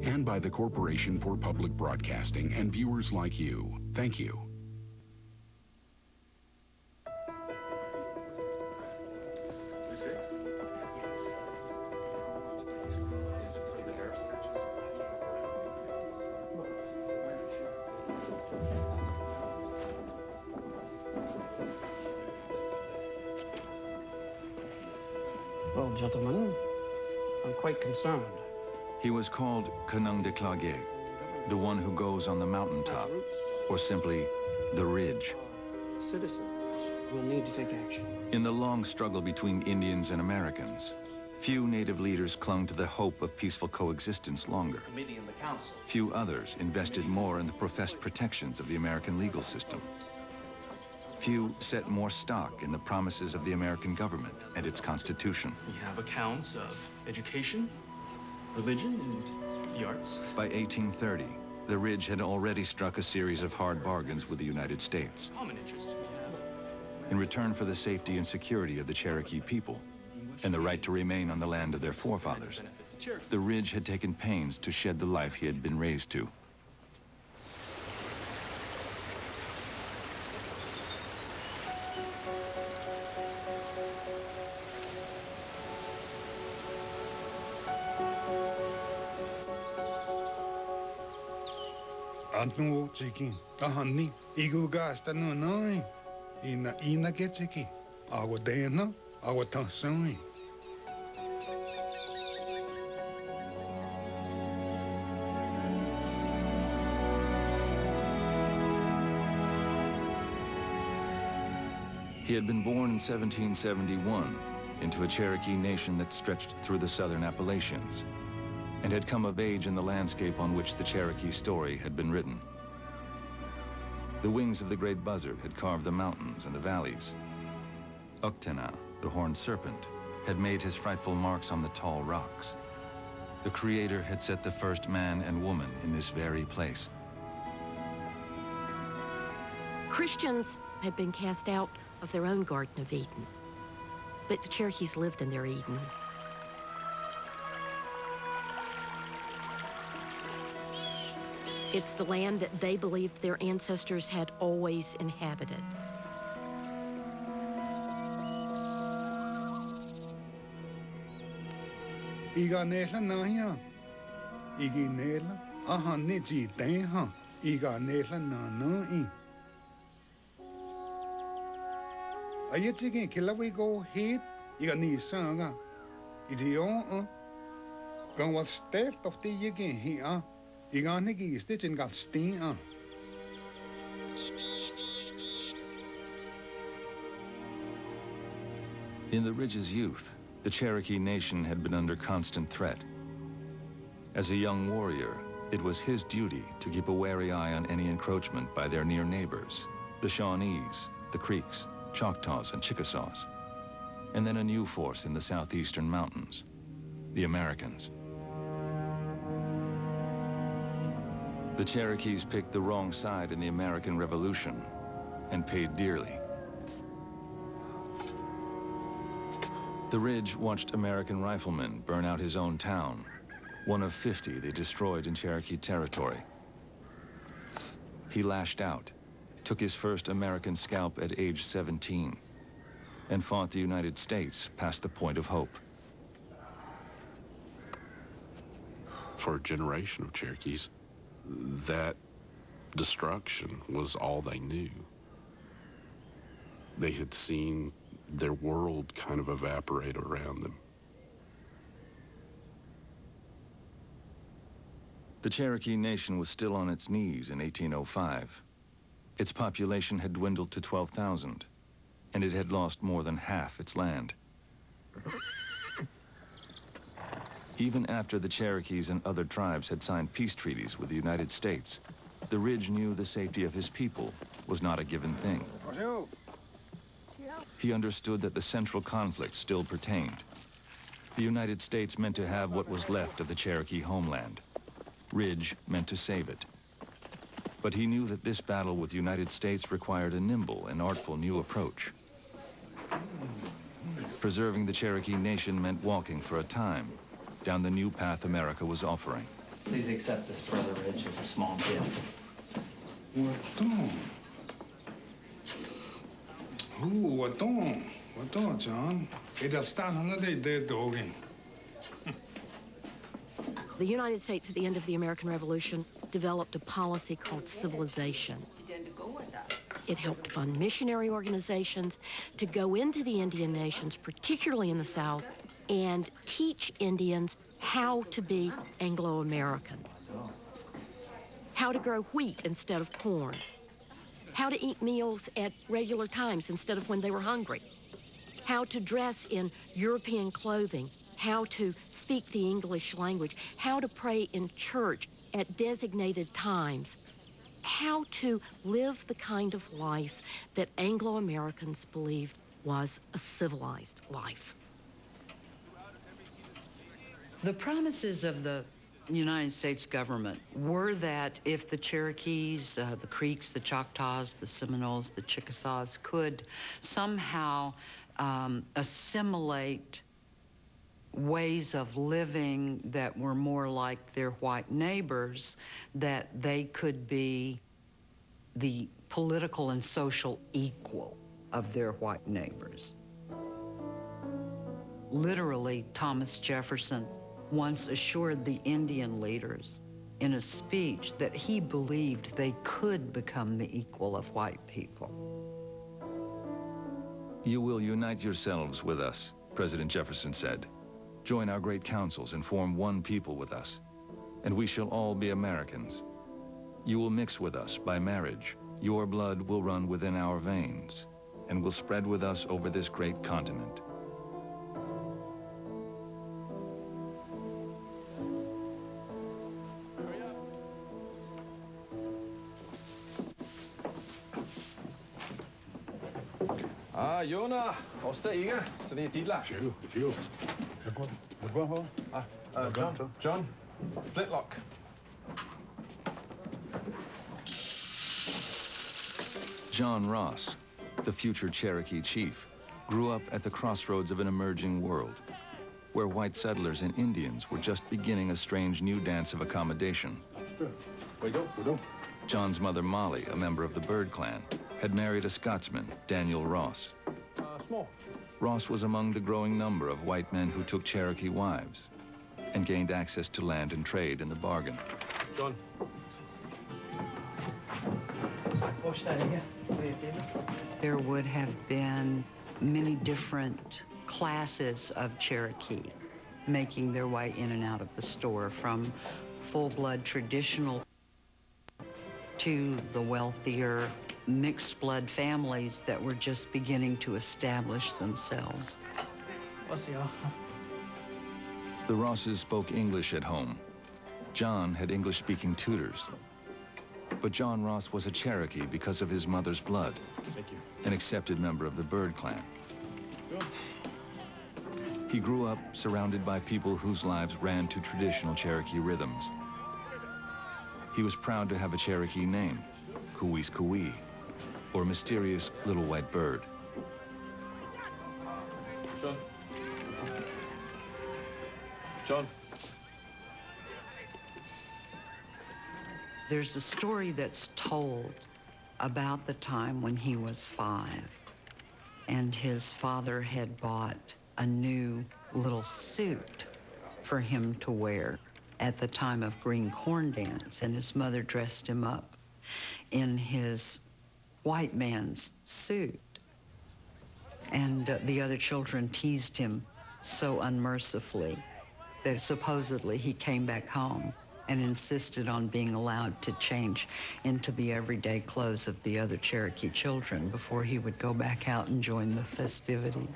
and by the Corporation for Public Broadcasting and viewers like you. Thank you. Well, gentlemen, I'm quite concerned. He was called Canung de Clagé, the one who goes on the mountaintop, or simply the ridge. Citizens will need to take action. In the long struggle between Indians and Americans, few native leaders clung to the hope of peaceful coexistence longer. Committee and the council. Few others invested more in the professed protections of the American legal system. Few set more stock in the promises of the American government and its constitution. We have accounts of education, religion, and the arts. By 1830, the Ridge had already struck a series of hard bargains with the United States. Common interests we have. In return for the safety and security of the Cherokee people and the right to remain on the land of their forefathers, the Ridge had taken pains to shed the life he had been raised to. Antno chiki, ahani, igugasta no noi, ina get chiki, awa dena, awa tansoi. He had been born in 1771 into a Cherokee nation that stretched through the southern Appalachians, and had come of age in the landscape on which the Cherokee story had been written. The wings of the great buzzard had carved the mountains and the valleys. Uktena, the horned serpent, had made his frightful marks on the tall rocks. The Creator had set the first man and woman in this very place. Christians had been cast out of their own Garden of Eden, but the Cherokees lived in their Eden. It's the land that they believed their ancestors had always inhabited. Iga nela naya, igi nela, aha ne ji ha, iga nela na no Ayetigi kilawi go hit, iga ni sanga, idion kan wat stelt of die yigi hier. In the Ridge's youth, the Cherokee Nation had been under constant threat. As a young warrior, it was his duty to keep a wary eye on any encroachment by their near neighbors, the Shawnees, the Creeks, Choctaws, and Chickasaws, and then a new force in the southeastern mountains, the Americans. The Cherokees picked the wrong side in the American Revolution and paid dearly. The Ridge watched American riflemen burn out his own town, one of 50 they destroyed in Cherokee territory. He lashed out, took his first American scalp at age 17, and fought the United States past the point of hope. For a generation of Cherokees, that destruction was all they knew. They had seen their world kind of evaporate around them. The Cherokee Nation was still on its knees in 1805. Its population had dwindled to 12,000, and it had lost more than half its land. Even after the Cherokees and other tribes had signed peace treaties with the United States, the Ridge knew the safety of his people was not a given thing. He understood that the central conflict still pertained. The United States meant to have what was left of the Cherokee homeland. Ridge meant to save it. But he knew that this battle with the United States required a nimble and artful new approach. Preserving the Cherokee Nation meant walking for a time down the new path America was offering. Please accept this, Brother Rich, as a small gift. What on, John? It'll stand on the dead doggy. The United States at the end of the American Revolution developed a policy called civilization. It helped fund missionary organizations to go into the Indian nations, particularly in the South, and teach Indians how to be Anglo-Americans, how to grow wheat instead of corn, how to eat meals at regular times instead of when they were hungry, how to dress in European clothing, how to speak the English language, how to pray in church at designated times, how to live the kind of life that Anglo-Americans believed was a civilized life. The promises of the United States government were that if the Cherokees, the Creeks, the Choctaws, the Seminoles, the Chickasaws could somehow assimilate ways of living that were more like their white neighbors, that they could be the political and social equal of their white neighbors. Literally, Thomas Jefferson once assured the Indian leaders in a speech that he believed they could become the equal of white people. You will unite yourselves with us, President Jefferson said. Join our great councils and form one people with us, and we shall all be Americans. You will mix with us by marriage. Your blood will run within our veins and will spread with us over this great continent. Jona, Oster, Inger, så det er dit lag. Sure. John, Flintlock. John Ross, the future Cherokee chief, grew up at the crossroads of an emerging world, where white settlers and Indians were just beginning a strange new dance of accommodation. We go. John's mother, Molly, a member of the Bird Clan, had married a Scotsman, Daniel Ross. Small. Ross was among the growing number of white men who took Cherokee wives and gained access to land and trade in the bargain. John. There would have been many different classes of Cherokee making their way in and out of the store, from full-blood traditional to the wealthier mixed-blood families that were just beginning to establish themselves. The Rosses spoke English at home. John had English-speaking tutors. But John Ross was a Cherokee because of his mother's blood, an accepted member of the Bird Clan. He grew up surrounded by people whose lives ran to traditional Cherokee rhythms. He was proud to have a Cherokee name, Kuwis-Kuwi, or mysterious little white bird. John. There's a story that's told about the time when he was 5, and his father had bought a new little suit for him to wear at the time of Green Corn Dance, and his mother dressed him up in his white man's suit. And the other children teased him so unmercifully that supposedly he came back home and insisted on being allowed to change into the everyday clothes of the other Cherokee children before he would go back out and join the festivities.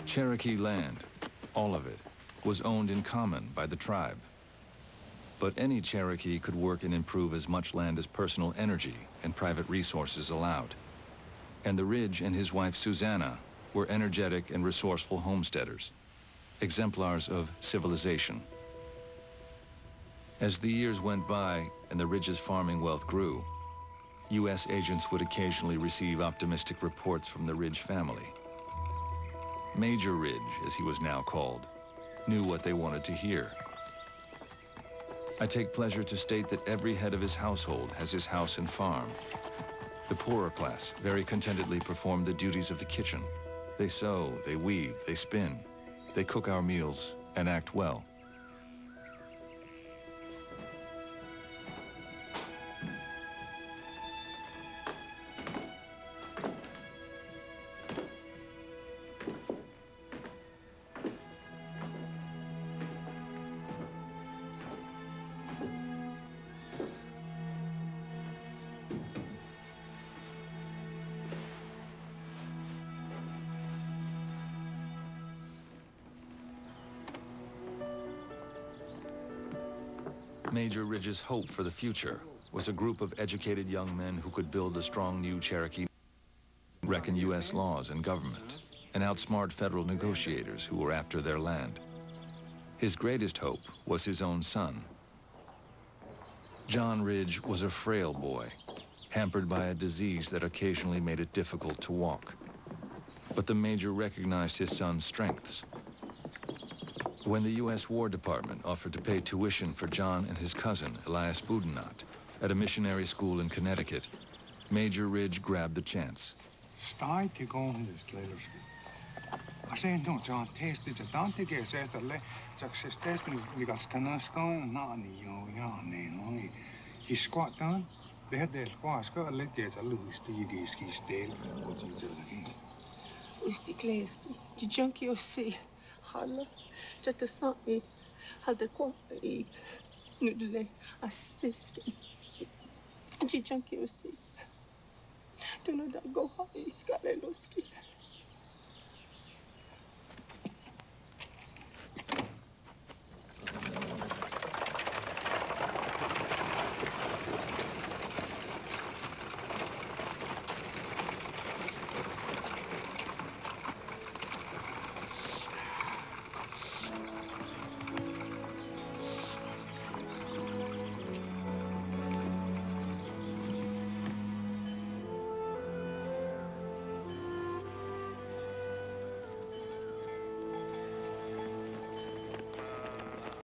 Cherokee land, all of it, was owned in common by the tribe. But any Cherokee could work and improve as much land as personal energy and private resources allowed. And the Ridge and his wife Susanna were energetic and resourceful homesteaders, exemplars of civilization. As the years went by and the Ridge's farming wealth grew, U.S. agents would occasionally receive optimistic reports from the Ridge family. Major Ridge, as he was now called, knew what they wanted to hear. I take pleasure to state that every head of his household has his house and farm. The poorer class very contentedly perform the duties of the kitchen. They sew, they weave, they spin, they cook our meals and act well. Major Ridge's hope for the future was a group of educated young men who could build a strong new Cherokee, reckon U.S. laws and government, and outsmart federal negotiators who were after their land. His greatest hope was his own son. John Ridge was a frail boy, hampered by a disease that occasionally made it difficult to walk. But the Major recognized his son's strengths. When the U.S. War Department offered to pay tuition for John and his cousin, Elias Boudinot, at a missionary school in Connecticut, Major Ridge grabbed the chance. Stai te going this later. I say no, John. Taste it. Don't take it. Says the le. Success testing. We got stanas going. No, no. He squat down. They had their squash. Got a leg there. A little steady ski stale. What you doing? Usti klesti. The junkie of sea. Hala. Just a something. Had the quality. Noodle. Assist. The junkie of sea. Do not go high. Scaleloski.